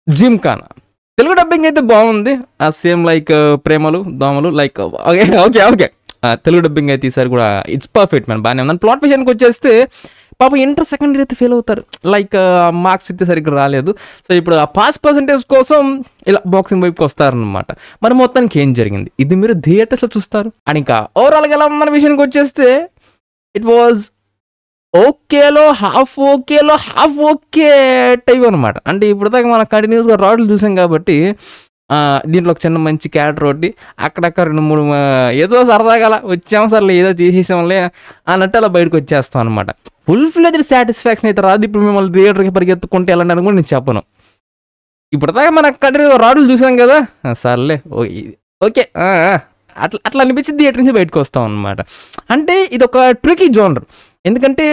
Gymkhana. Telugu dubbing అయితే బాగుంది. Same like ప్రేమలు, దోమలు like okay. Okay. Okay. Telugu dubbing అయితే ఈసారి కూడా ఇట్స్ పర్ఫెక్ట్ మ్యాన్. బానే ఉంది. ప్లాట్ విషయానికి వచ్చేస్తే పాపం ఇంటర్ సెకండ్ ఇయర్ అయితే ఫెయిల్ అవుతారు. లైక్ మార్క్స్ అయితే సరిగ్గా రాలేదు. సో ఇప్పుడు ఆ పాస్ పర్సెంటేజ్ కోసం ఇలా బాక్సింగ్ వైపుకి వస్తారనమాట. మరి మొత్తానికి ఏం జరిగింది ఇది మీరు థియేటర్స్లో చూస్తారు. అండ్ ఇంకా ఓవరాల్గా ఎలా ఉందన్న విషయానికి వచ్చేస్తే ఇట్ వాజ్ ఓకేలో హాఫ్ ఓకే టైప్ అనమాట. అంటే ఇప్పుడు దాకా మనం కంటిన్యూస్గా రాడ్లు చూసాం కాబట్టి దీంట్లో ఒక చిన్న మంచి క్యారెక్టర్ ఒకటి అక్కడక్కడ 2-3 ఏదో సరదాగా అలా వచ్చాం సర్లే ఏదో చేసేసాంలే అన్నట్టు అలా బయటకు వచ్చేస్తాం అనమాట. ఫుల్ ఫ్లెజ్డ్ సాటిస్ఫాక్షన్ అయితే రాదు. ఇప్పుడు మిమ్మల్ని థియేటర్కి పరిగెత్తుకుంటే వెళ్ళండి అని కూడా నేను చెప్పను. ఇప్పుడు దాకా మనం కంటిన్యూ రాడ్లు చూసాం కదా సర్లే ఓకే అట్లా అట్లా అనిపించి థియేటర్ నుంచి బయటకు వస్తాం అనమాట. అంటే ఇది ఒక ట్రికీ జోనర్. ఎందుకంటే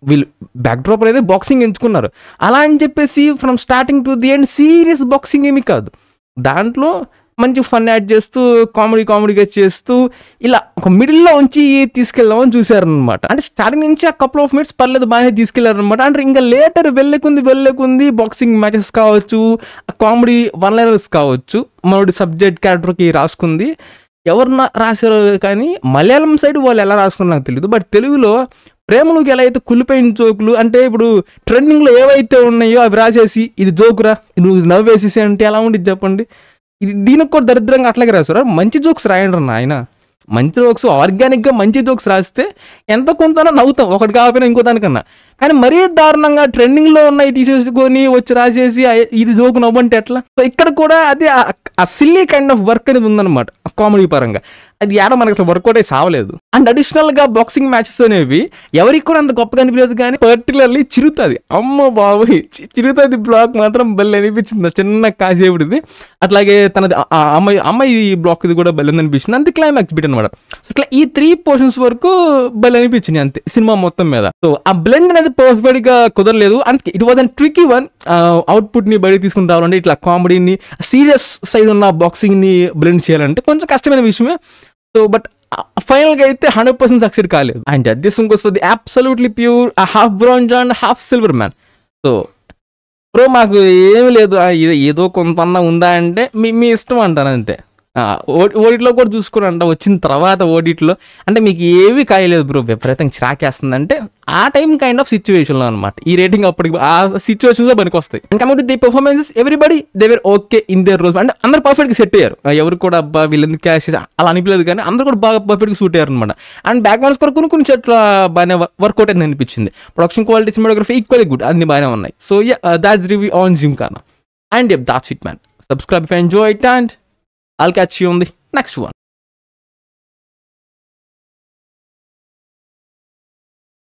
వీళ్ళు బ్యాక్డ్రాప్ అనేది బాక్సింగ్ ఎంచుకున్నారు. అలా అని చెప్పేసి from starting to the end serious boxing ఏమీ కాదు. దాంట్లో మంచి ఫన్ యాడ్ చేస్తూ కామెడీగా చేస్తూ ఇలా ఒక మిడిల్లో ఉంచి తీసుకెళ్దామని చూసారనమాట. అంటే స్టార్టింగ్ నుంచి ఆ కపుల్ ఆఫ్ మినిట్స్ పర్లేదు బాగానే తీసుకెళ్లారనమాట. అంటే ఇంకా లేటర్ వెళ్ళకుంది బాక్సింగ్ మ్యాచెస్ కావచ్చు, కామెడీ వన్ లైనర్స్ కావచ్చు, మనోడి సబ్జెక్ట్ క్యారెక్టర్కి రాసుకుంది. ఎవరన్నా రాశారో కానీ మలయాళం సైడ్ వాళ్ళు ఎలా రాసుకున్నారు నాకు తెలియదు. బట్ తెలుగులో ప్రేమలోకి ఎలా అయితే కులిపోయిన జోకులు అంటే ఇప్పుడు ట్రెండింగ్లో ఏవైతే ఉన్నాయో అవి రాసేసి ఇది జోకురా నువ్వు నవ్వేసేసి అంటే ఎలా ఉండిద్ది చెప్పండి. ఇది దీనికి కూడా దరిద్రంగా అట్లాగే రాస్తారు. మంచి జోక్స్ రాయండి అన్న ఆయన. మంచి జోక్స్ ఆర్గానిక్గా మంచి జోక్స్ రాస్తే ఎంత కొంతనా నవ్వుతాం ఒకటి కాకపోయినా ఇంకో దానికన్నా. కానీ మరీ దారుణంగా ట్రెండింగ్లో ఉన్నాయి తీసేసుకొని వచ్చి రాసేసి ఇది జోకు నవ్వంటే ఎట్లా. సో ఇక్కడ కూడా అది ఆ సిల్లీ కైండ్ ఆఫ్ వర్క్ అనేది ఉందన్నమాట కామెడీ పరంగా. అది ఏడ మనకి అసలు వర్కౌట్ అయి సావలేదు. అండ్ అడిషనల్గా బాక్సింగ్ మ్యాచెస్ అనేవి ఎవరికి కూడా అంత గొప్పగా అనిపించలేదు. కానీ పర్టికులర్లీ చిరుతుంది అమ్మ బాబోయ్ చిరుతుంది బ్లాక్ మాత్రం బెల్ అనిపించింది చిన్న కాసేపుడిది. అట్లాగే తనది అమ్మాయి బ్లాక్ ఇది కూడా బెల్ అనిపించింది. అంతే క్లైమాక్స్ బిట్ అనమాట. సో ఇట్లా ఈ 3 పోర్షన్స్ వరకు బెల్ అనిపించింది అంతే సినిమా మొత్తం మీద. సో ఆ బ్లెండ్ అనేది పర్ఫెక్ట్ గా కుదరలేదు. And it was an tricky one. Output ని బయటకు తీసుకుని రావాలంటే ఇట్లా కామెడీని సీరియస్ సైడ్ ఉన్న బాక్సింగ్ ని బ్లెండ్ చేయాలంటే కొంచెం కష్టమైన విషయమే. సో బట్ ఫైనల్గా అయితే 100% సక్సెడ్ కాలేదు. And this goes for the absolutely pure half bronze and half silver man. So bro మాకు ఏమి లేదు ఏదో కొంత ఉందా అంటే మీ ఇష్టం అంటారు అంతే. ఓడిట్లో కూడా చూసుకుని అంట వచ్చిన తర్వాత ఓడిట్లో అంటే మీకు ఏవి కాయలేదు బ్రో విపరీతంగా చిరాకేస్తుంది అంటే ఆ టైం కైండ్ ఆఫ్ సిచ్యువేషన్లో అనమాట. ఈ రేటింగ్ అప్పటికి ఆ సిచ్యువేషన్స్లో పనికి వస్తాయి. And coming to the performances everybody they were okay in their roles. అంటే అందరూ పర్ఫెక్ట్గా సెట్ అయ్యారు. ఎవరు కూడా అబ్బా వీళ్ళెందుకు క్యాష్ అలా అనిపించలేదు కానీ అందరూ కూడా బాగా పర్ఫెక్ట్గా సూట్ అయ్యారు అనమాట. అండ్ బ్యాక్ గ్రౌండ్స్ కూడా కొన్ని చెట్లు బాగానే వర్కౌట్ అయింది అనిపించింది. Production quality cinematography equally good అన్ని బాగానే ఉన్నాయి. So that's review on Gymkhana. And that's it man. Subscribe if you enjoyed and I'll catch you on the next one.